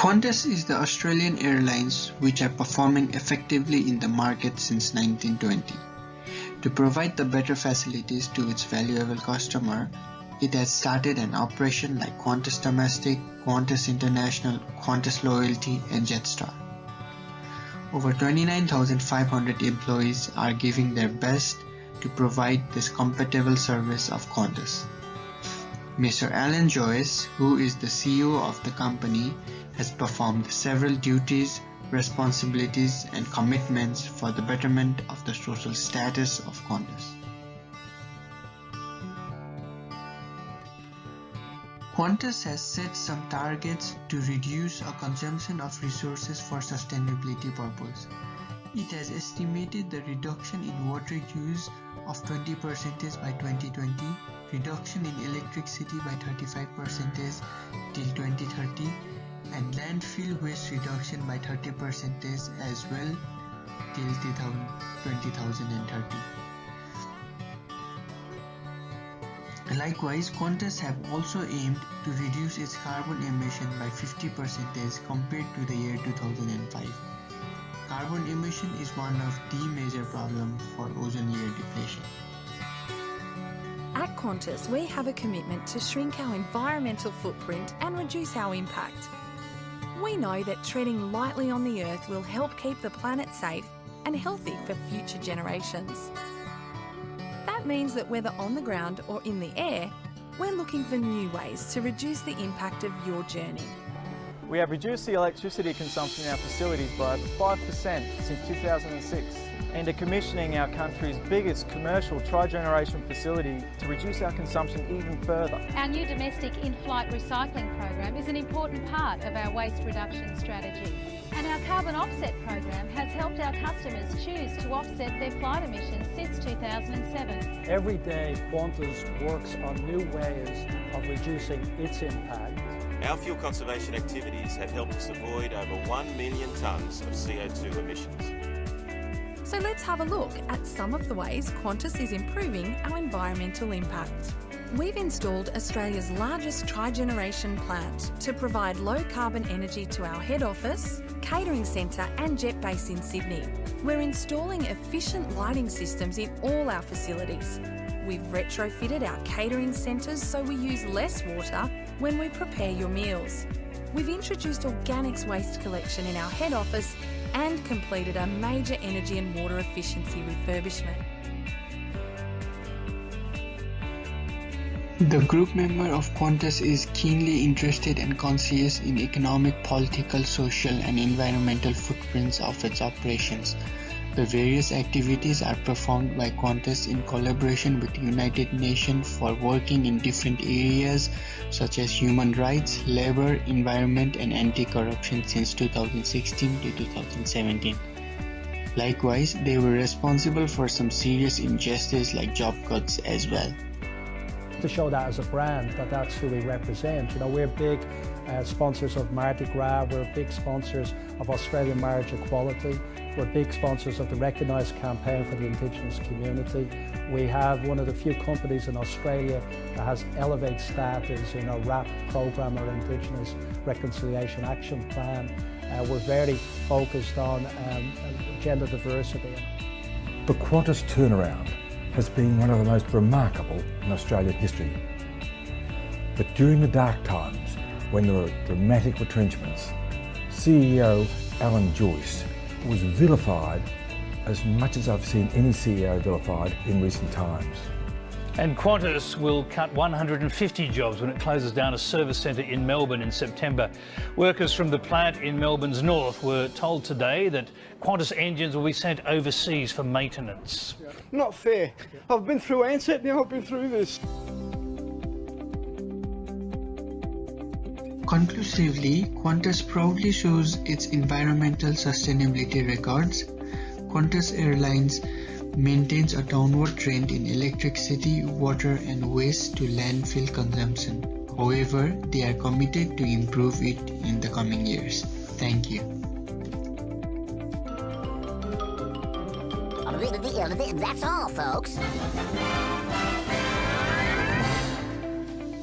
Qantas is the Australian airlines which are performing effectively in the market since 1920. To provide the better facilities to its valuable customer, it has started an operation like Qantas Domestic, Qantas International, Qantas Loyalty and Jetstar. Over 29,500 employees are giving their best to provide this compatible service of Qantas. Mr. Alan Joyce, who is the CEO of the company, has performed several duties, responsibilities and commitments for the betterment of the social status of Qantas. Qantas has set some targets to reduce our consumption of resources for sustainability purpose. It has estimated the reduction in water use of 20% by 2020, reduction in electricity by 35% till 2030, and landfill waste reduction by 30% as well till 2030. Likewise, Qantas have also aimed to reduce its carbon emission by 50% compared to the year 2005. Carbon emission is one of the major problems for ozone layer depletion. At Qantas, we have a commitment to shrink our environmental footprint and reduce our impact. We know that treading lightly on the earth will help keep the planet safe and healthy for future generations. That means that whether on the ground or in the air, we're looking for new ways to reduce the impact of your journey. We have reduced the electricity consumption in our facilities by over 5% since 2006 and are commissioning our country's biggest commercial tri-generation facility to reduce our consumption even further. Our new domestic in-flight recycling program is an important part of our waste reduction strategy. And our carbon offset program has helped our customers choose to offset their flight emissions since 2007. Every day, Qantas works on new ways of reducing its impact. Our fuel conservation activities have helped us avoid over 1 million tonnes of CO2 emissions. So let's have a look at some of the ways Qantas is improving our environmental impact. We've installed Australia's largest tri-generation plant to provide low-carbon energy to our head office, catering centre and jet base in Sydney. We're installing efficient lighting systems in all our facilities. We've retrofitted our catering centres so we use less water when we prepare your meals. We've introduced organics waste collection in our head office and completed a major energy and water efficiency refurbishment. The group member of Qantas is keenly interested and conscious in economic, political, social and environmental footprints of its operations. The various activities are performed by Qantas in collaboration with the United Nations for working in different areas such as human rights, labour, environment and anti-corruption since 2016 to 2017. Likewise, they were responsible for some serious injustice like job cuts as well. To show that as a brand, that's who we represent. You know, we're big sponsors of Mardi Gras, we're big sponsors of Australian marriage equality, we're big sponsors of the Recognise campaign for the Indigenous community. We have one of the few companies in Australia that has Elevate status in our RAP program, our Indigenous Reconciliation Action Plan. We're very focused on gender diversity. The Qantas turnaround has been one of the most remarkable in Australian history. But during the dark times, when there were dramatic retrenchments, CEO Alan Joyce was vilified as much as I've seen any CEO vilified in recent times. And Qantas will cut 150 jobs when it closes down a service centre in Melbourne in September. Workers from the plant in Melbourne's north were told today that Qantas engines will be sent overseas for maintenance. Not fair. I've been through Ansett, now I've been through this. Conclusively, Qantas proudly shows its environmental sustainability records. Qantas Airlines maintains a downward trend in electricity, water and waste to landfill consumption. However, they are committed to improve it in the coming years. Thank you. That's all, folks.